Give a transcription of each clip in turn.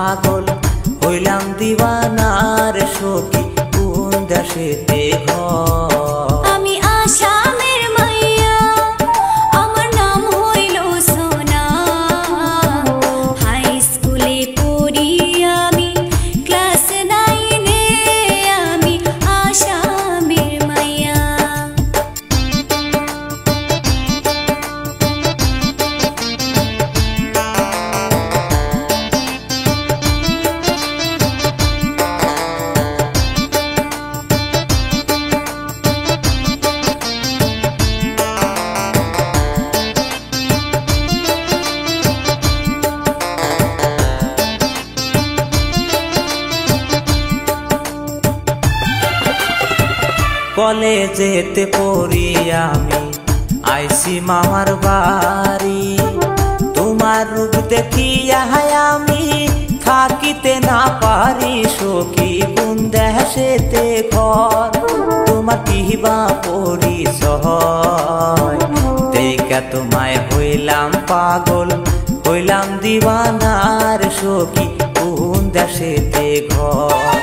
পাগল হইলাম দিওয়ানার সখী কোন দেশেতে ঘর। আমি আসামের মাইয়া আমার নাম হইল সোনা, হাই স্কুলে পড়ি আমি ক্লাস 9-এ, আমি আসামের মাইয়া। কলেজেতে পড়ি আমি আইসি মামার বাড়ি, তোমার রূপ দেখিয়া আমি থাকিতে না পারি সখী কোন দেশেতে ঘর। তোমার কিবা পরিচয় দেখা তোমায় হইলাম পাগল হইলাম দিওয়ানার সখী কোন দেশেতে ঘর।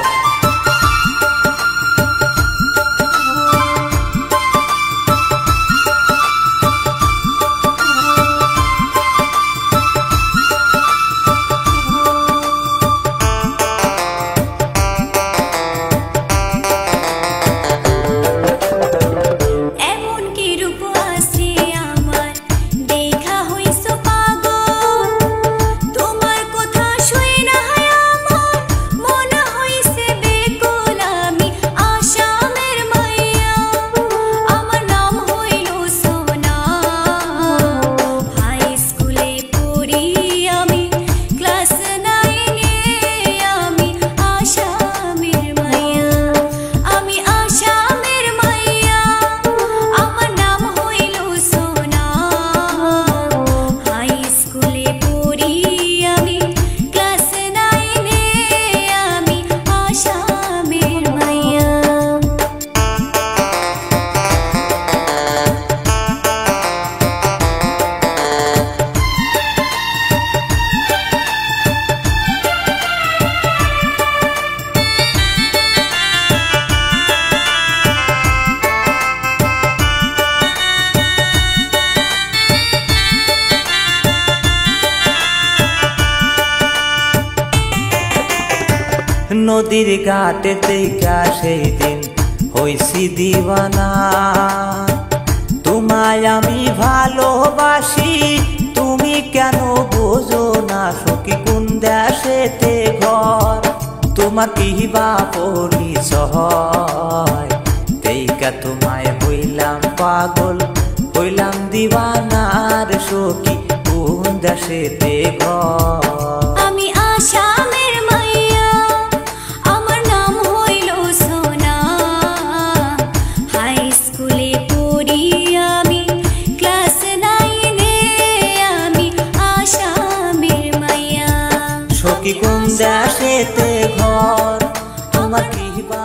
নদীর ঘাটে দেখা সেই দিন হইছি দিওয়ানা, তোমায় আমি ভালোবাসি তুমি কেন বোঝো না সখী কোন দেশেতে ঘর। তোমার কিবা পরিচয় দেখা তোমায় হইলাম পাগল হইলাম দিওয়ানার সখী কোন দেশেতে ঘর। আমি আসামের মাইয়া আমার নাম হইল সোনা, হাই স্কুলে পড়ি আমি ক্লাস 9-এ, আমি আসামের মাইয়া। সখী কোন দেশেতে ঘর তোমার কিবা